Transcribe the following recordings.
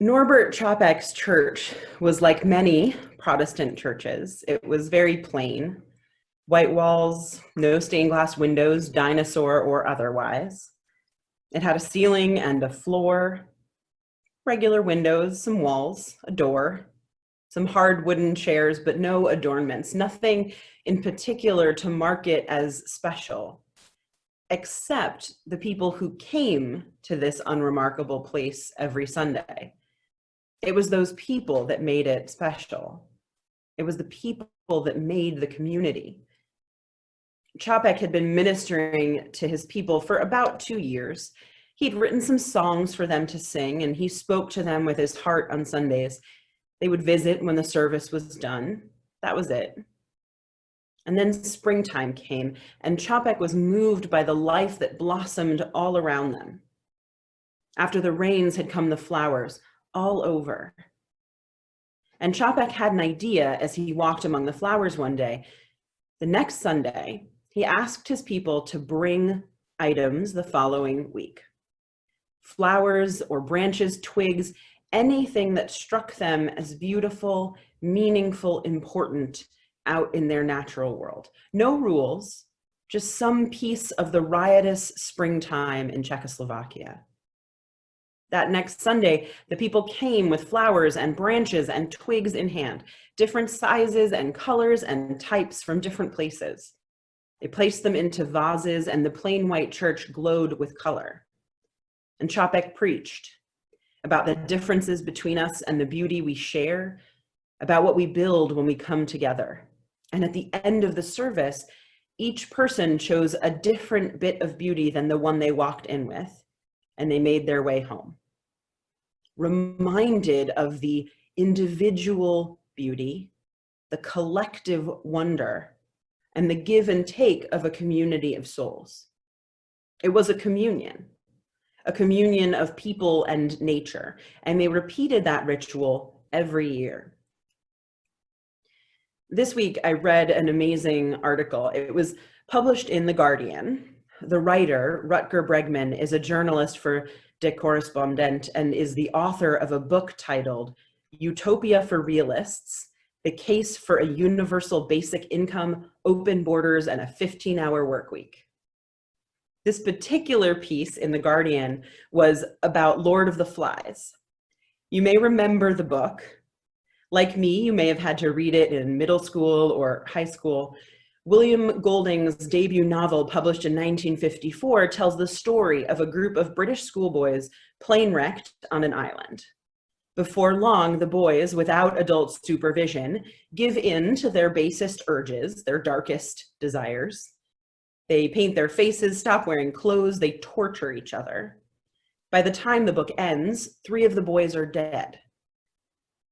Norbert Chopek's church was like many Protestant churches. It was very plain. White walls, no stained glass windows, dinosaur or otherwise. It had a ceiling and a floor, regular windows, some walls, a door, some hard wooden chairs, but no adornments, nothing in particular to mark it as special, except the people who came to this unremarkable place every Sunday. It was those people that made it special. It was the people that made the community. Chopek had been ministering to his people for about 2 years. He'd written some songs for them to sing, and he spoke to them with his heart on Sundays. They would visit when the service was done. That was it. And then springtime came, and Chopek was moved by the life that blossomed all around them. After the rains had come the flowers, all over. And Chopek had an idea as he walked among the flowers one day. The next Sunday, he asked his people to bring items the following week. Flowers or branches, twigs, anything that struck them as beautiful, meaningful, important out in their natural world. No rules, just some piece of the riotous springtime in Czechoslovakia. That next Sunday, the people came with flowers and branches and twigs in hand, different sizes and colors and types from different places. They placed them into vases, and the plain white church glowed with color. And Chopek preached about the differences between us and the beauty we share, about what we build when we come together. And at the end of the service, each person chose a different bit of beauty than the one they walked in with, and they made their way home, reminded of the individual beauty, the collective wonder, and the give and take of a community of souls. It was a communion of people and nature, and they repeated that ritual every year. This week, I read an amazing article. It was published in The Guardian. The writer, Rutger Bregman, is a journalist for De Correspondent and is the author of a book titled Utopia for Realists: The Case for a Universal Basic Income, Open Borders, and a 15-Hour Work Week. This particular piece in The Guardian was about Lord of the Flies. You may remember the book. Like me, you may have had to read it in middle school or high school. William Golding's debut novel, published in 1954, tells the story of a group of British schoolboys plane wrecked on an island. Before long, the boys, without adult supervision, give in to their basest urges, their darkest desires. They paint their faces, stop wearing clothes, they torture each other. By the time the book ends, 3 of the boys are dead.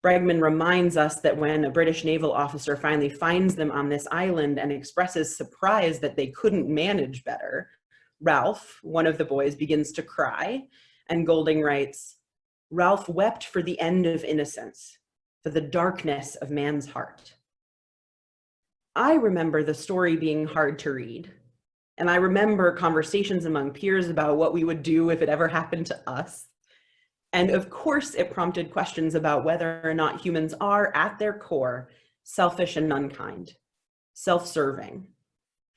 Bregman reminds us that when a British naval officer finally finds them on this island and expresses surprise that they couldn't manage better, Ralph, one of the boys, begins to cry, and Golding writes, "Ralph wept for the end of innocence, for the darkness of man's heart." I remember the story being hard to read, and I remember conversations among peers about what we would do if it ever happened to us. And of course, it prompted questions about whether or not humans are, at their core, selfish and unkind, self-serving,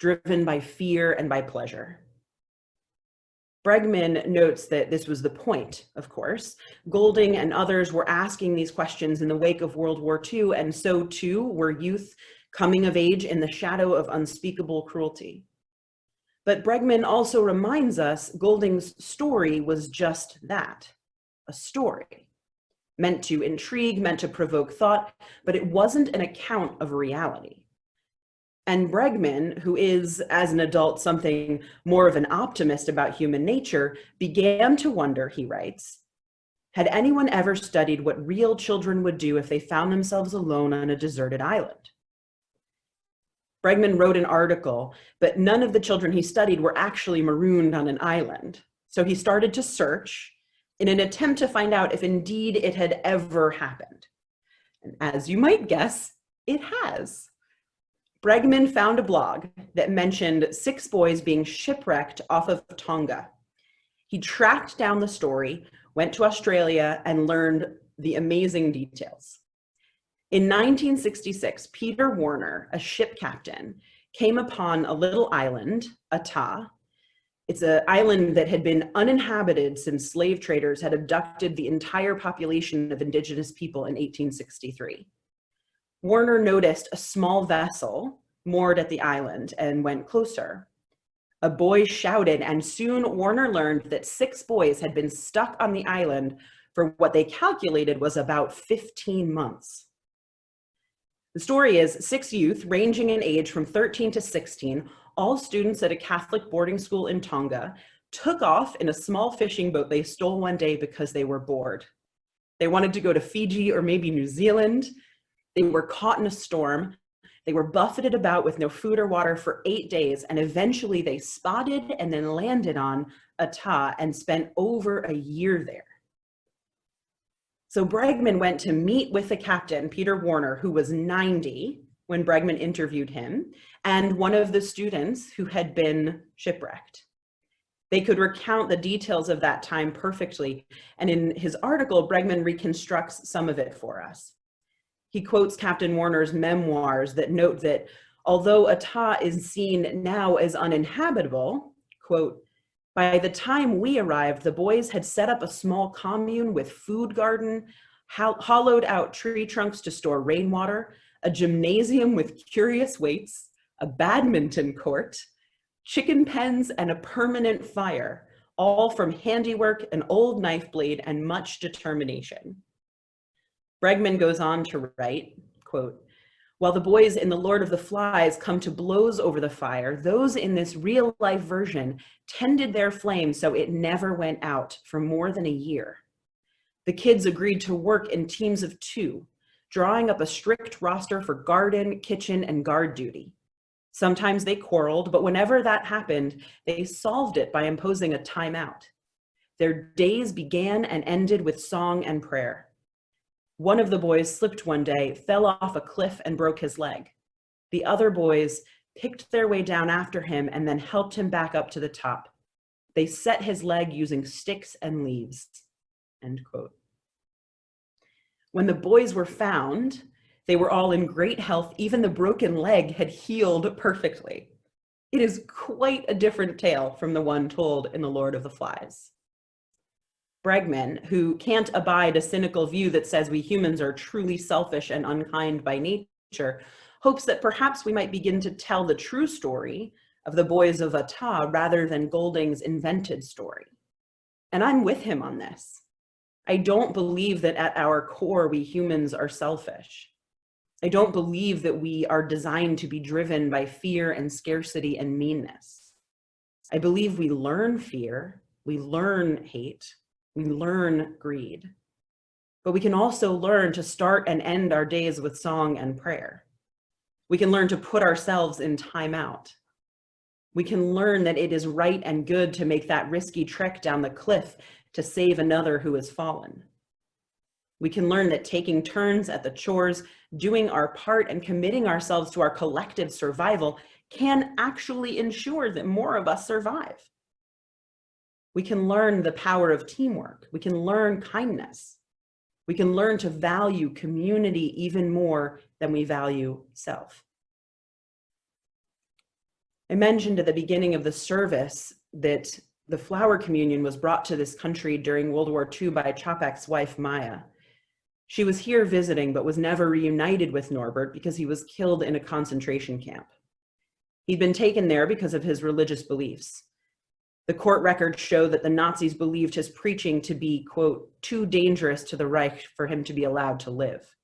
driven by fear and by pleasure. Bregman notes that this was the point, of course. Golding and others were asking these questions in the wake of World War II, and so too were youth coming of age in the shadow of unspeakable cruelty. But Bregman also reminds us Golding's story was just that. A story, meant to intrigue, meant to provoke thought, but it wasn't an account of reality. And Bregman, who is, as an adult, something more of an optimist about human nature, began to wonder, he writes, had anyone ever studied what real children would do if they found themselves alone on a deserted island? Bregman wrote an article, but none of the children he studied were actually marooned on an island. So he started to search in an attempt to find out if indeed it had ever happened. And as you might guess, it has. Bregman found a blog that mentioned 6 boys being shipwrecked off of Tonga. He tracked down the story, went to Australia, and learned the amazing details. In 1966, Peter Warner, a ship captain, came upon a little island, Ata. It's an island that had been uninhabited since slave traders had abducted the entire population of indigenous people in 1863. Warner noticed a small vessel moored at the island and went closer. A boy shouted, and soon Warner learned that 6 boys had been stuck on the island for what they calculated was about 15 months. The story is 6 youth ranging in age from 13 to 16, all students at a Catholic boarding school in Tonga, took off in a small fishing boat they stole one day because they were bored. They wanted to go to Fiji or maybe New Zealand. They were caught in a storm. They were buffeted about with no food or water for 8 days, and eventually they spotted and then landed on Ata and spent over a year there. So Bregman went to meet with the captain, Peter Warner, who was 90 when Bregman interviewed him, and one of the students who had been shipwrecked. They could recount the details of that time perfectly, and in his article, Bregman reconstructs some of it for us. He quotes Captain Warner's memoirs that note that although Ata is seen now as uninhabitable, quote, by the time we arrived, the boys had set up a small commune with food garden, hollowed out tree trunks to store rainwater, a gymnasium with curious weights, a badminton court, chicken pens, and a permanent fire, all from handiwork, an old knife blade, and much determination. Bregman goes on to write, quote, while the boys in The Lord of the Flies come to blows over the fire, those in this real-life version tended their flame so it never went out for more than a year. The kids agreed to work in teams of 2, drawing up a strict roster for garden, kitchen, and guard duty. Sometimes they quarreled, but whenever that happened, they solved it by imposing a timeout. Their days began and ended with song and prayer. One of the boys slipped one day, fell off a cliff, and broke his leg. The other boys picked their way down after him and then helped him back up to the top. They set his leg using sticks and leaves, end quote. When the boys were found, they were all in great health. Even the broken leg had healed perfectly. It is quite a different tale from the one told in The Lord of the Flies. Bregman, who can't abide a cynical view that says we humans are truly selfish and unkind by nature, hopes that perhaps we might begin to tell the true story of the boys of Ata rather than Golding's invented story. And I'm with him on this. I don't believe that at our core we humans are selfish. I don't believe that we are designed to be driven by fear and scarcity and meanness. I believe we learn fear, we learn hate, we learn greed, but we can also learn to start and end our days with song and prayer. We can learn to put ourselves in timeout. We can learn that it is right and good to make that risky trek down the cliff to save another who has fallen. We can learn that taking turns at the chores, doing our part, and committing ourselves to our collective survival can actually ensure that more of us survive. We can learn the power of teamwork. We can learn kindness. We can learn to value community even more than we value self. I mentioned at the beginning of the service that the flower communion was brought to this country during World War II by Chapek's wife, Maya. She was here visiting, but was never reunited with Norbert because he was killed in a concentration camp. He'd been taken there because of his religious beliefs. The court records show that the Nazis believed his preaching to be, quote, too dangerous to the Reich for him to be allowed to live.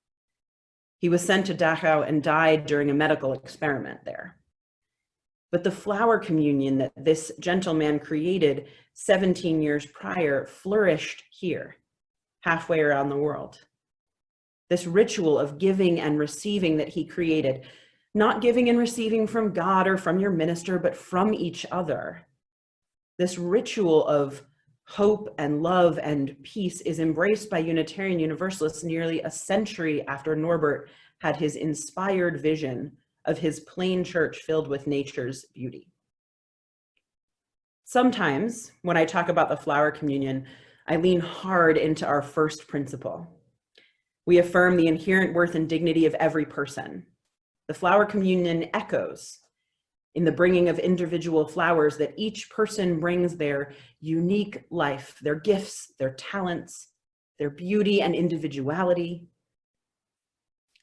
He was sent to Dachau and died during a medical experiment there. But the flower communion that this gentleman created 17 years prior flourished here, halfway around the world. This ritual of giving and receiving that he created, not giving and receiving from God or from your minister, but from each other. This ritual of hope and love and peace is embraced by Unitarian Universalists nearly a century after Norbert had his inspired vision of his plain church filled with nature's beauty. Sometimes, when I talk about the flower communion, I lean hard into our first principle. We affirm the inherent worth and dignity of every person. The flower communion echoes in the bringing of individual flowers that each person brings their unique life, their gifts, their talents, their beauty and individuality.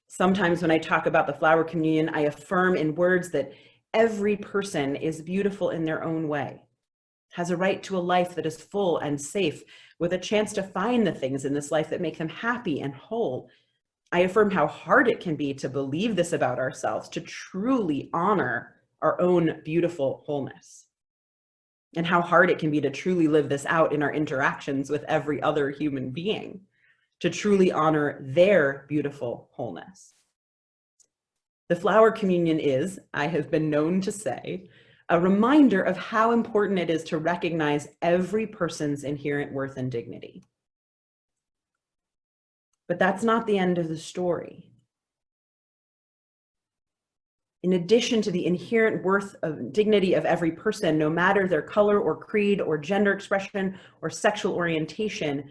Sometimes when I talk about the flower communion, I affirm in words that every person is beautiful in their own way, has a right to a life that is full and safe, with a chance to find the things in this life that make them happy and whole. I affirm how hard it can be to believe this about ourselves, to truly honor our own beautiful wholeness, and how hard it can be to truly live this out in our interactions with every other human being, to truly honor their beautiful wholeness. The flower communion is, I have been known to say, a reminder of how important it is to recognize every person's inherent worth and dignity. But that's not the end of the story. In addition to the inherent worth and dignity of every person, no matter their color or creed or gender expression or sexual orientation,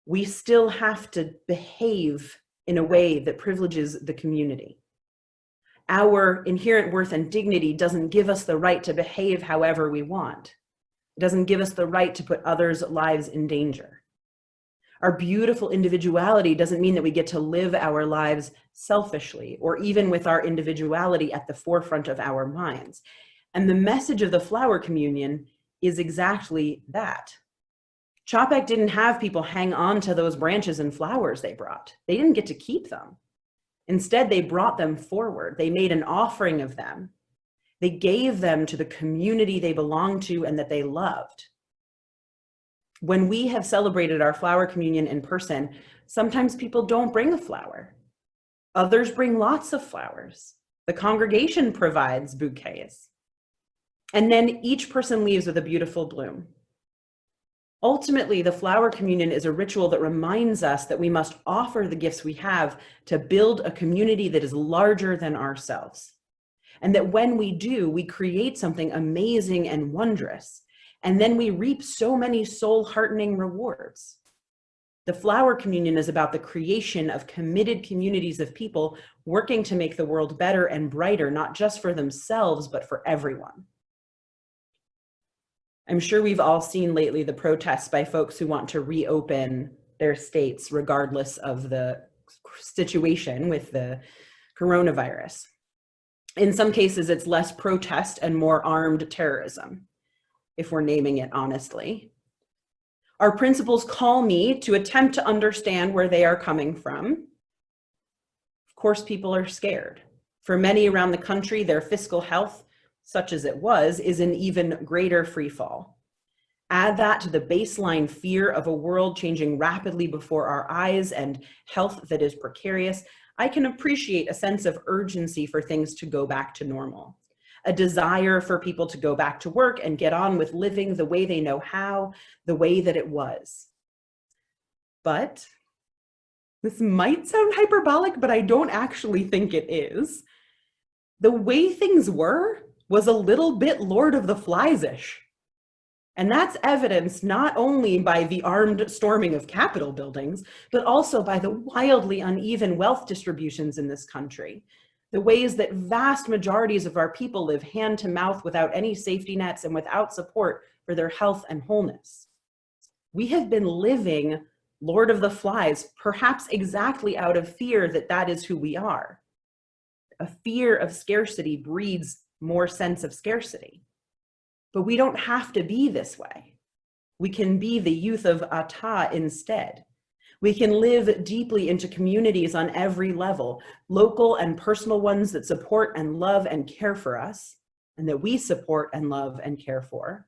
we still have to behave in a way that privileges the community. Our inherent worth and dignity doesn't give us the right to behave however we want. It doesn't give us the right to put others' lives in danger. Our beautiful individuality doesn't mean that we get to live our lives selfishly or even with our individuality at the forefront of our minds. And the message of the flower communion is exactly that. Chopek didn't have people hang on to those branches and flowers they brought. They didn't get to keep them. Instead, they brought them forward. They made an offering of them. They gave them to the community they belonged to and that they loved. When we have celebrated our flower communion in person, sometimes people don't bring a flower. Others bring lots of flowers. The congregation provides bouquets. And then each person leaves with a beautiful bloom. Ultimately, the flower communion is a ritual that reminds us that we must offer the gifts we have to build a community that is larger than ourselves. And that when we do, we create something amazing and wondrous. And then we reap so many soul-heartening rewards. The flower communion is about the creation of committed communities of people working to make the world better and brighter, not just for themselves, but for everyone. I'm sure we've all seen lately the protests by folks who want to reopen their states regardless of the situation with the coronavirus. In some cases, it's less protest and more armed terrorism, if we're naming it honestly. Our principles call me to attempt to understand where they are coming from. Of course, people are scared. For many around the country, their fiscal health, such as it was, is in even greater freefall. Add that to the baseline fear of a world changing rapidly before our eyes and health that is precarious, I can appreciate a sense of urgency for things to go back to normal. A desire for people to go back to work and get on with living the way they know how, the way that it was. But this might sound hyperbolic, but I don't actually think it is. The way things were was a little bit Lord of the Flies-ish. And that's evidenced not only by the armed storming of Capitol buildings, but also by the wildly uneven wealth distributions in this country. The ways that vast majorities of our people live hand to mouth without any safety nets and without support for their health and wholeness. We have been living Lord of the Flies, perhaps exactly out of fear that that is who we are. A fear of scarcity breeds more sense of scarcity. But we don't have to be this way. We can be the youth of Ata instead. We can live deeply into communities on every level, local and personal ones that support and love and care for us, and that we support and love and care for,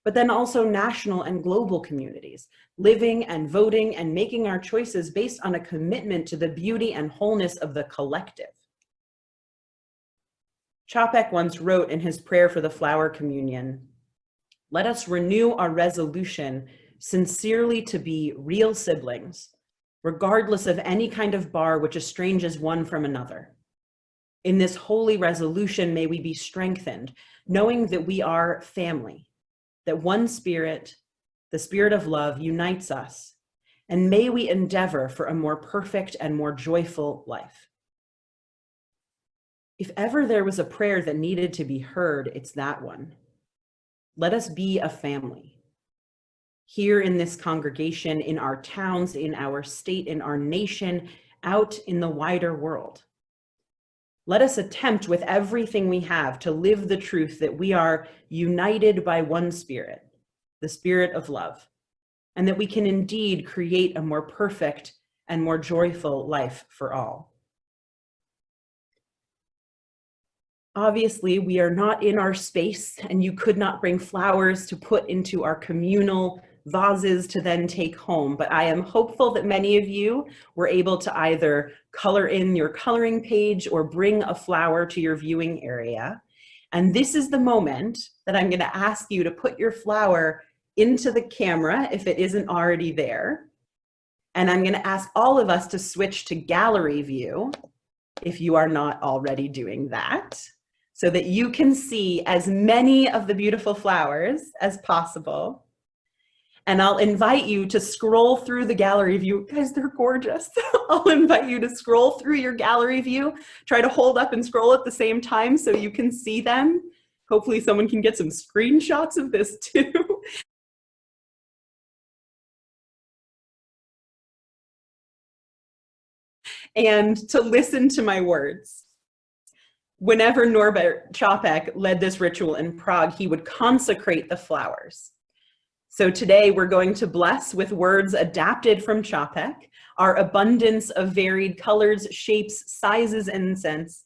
but then also national and global communities, living and voting and making our choices based on a commitment to the beauty and wholeness of the collective. Chopek once wrote in his prayer for the flower communion, "Let us renew our resolution sincerely to be real siblings, regardless of any kind of bar which estranges one from another. In this holy resolution, may we be strengthened, knowing that we are family, that one spirit, the spirit of love, unites us, and may we endeavor for a more perfect and more joyful life. If ever there was a prayer that needed to be heard, it's that one. Let us be a family. Here in this congregation, in our towns, in our state, in our nation, out in the wider world. Let us attempt with everything we have to live the truth that we are united by one Spirit, the Spirit of love, and that we can indeed create a more perfect and more joyful life for all. Obviously, we are not in our space, and you could not bring flowers to put into our communal vases to then take home, but I am hopeful that many of you were able to either color in your coloring page or bring a flower to your viewing area. And this is the moment that I'm going to ask you to put your flower into the camera if it isn't already there. And I'm going to ask all of us to switch to gallery view if you are not already doing that, so that you can see as many of the beautiful flowers as possible. And I'll invite you to scroll through the gallery view. Guys, they're gorgeous. I'll invite you to scroll through your gallery view. Try to hold up and scroll at the same time so you can see them. Hopefully someone can get some screenshots of this too. And to listen to my words. Whenever Norbert Čapek led this ritual in Prague, he would consecrate the flowers. So today we're going to bless with words adapted from Čapek, our abundance of varied colors, shapes, sizes, and scents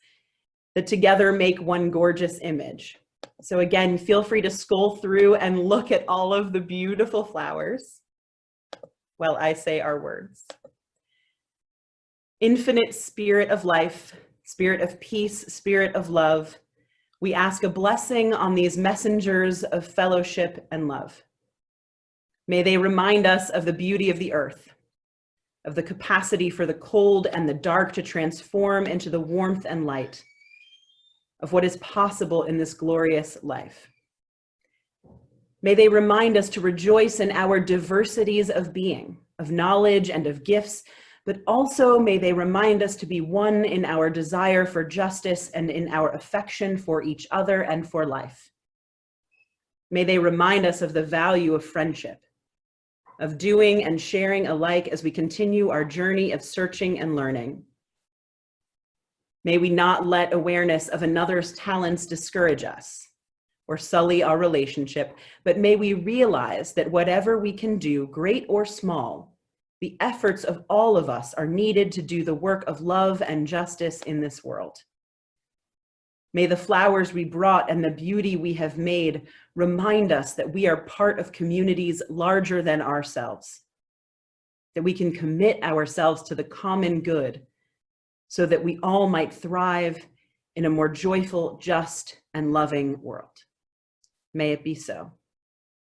that together make one gorgeous image. So again, feel free to scroll through and look at all of the beautiful flowers while I say our words. Infinite Spirit of life, Spirit of peace, Spirit of love, we ask a blessing on these messengers of fellowship and love. May they remind us of the beauty of the earth, of the capacity for the cold and the dark to transform into the warmth and light, of what is possible in this glorious life. May they remind us to rejoice in our diversities of being, of knowledge and of gifts, but also may they remind us to be one in our desire for justice and in our affection for each other and for life. May they remind us of the value of friendship, of doing and sharing alike as we continue our journey of searching and learning. May we not let awareness of another's talents discourage us or sully our relationship, but may we realize that whatever we can do, great or small, the efforts of all of us are needed to do the work of love and justice in this world. May the flowers we brought and the beauty we have made remind us that we are part of communities larger than ourselves, that we can commit ourselves to the common good so that we all might thrive in a more joyful, just, and loving world. May it be so.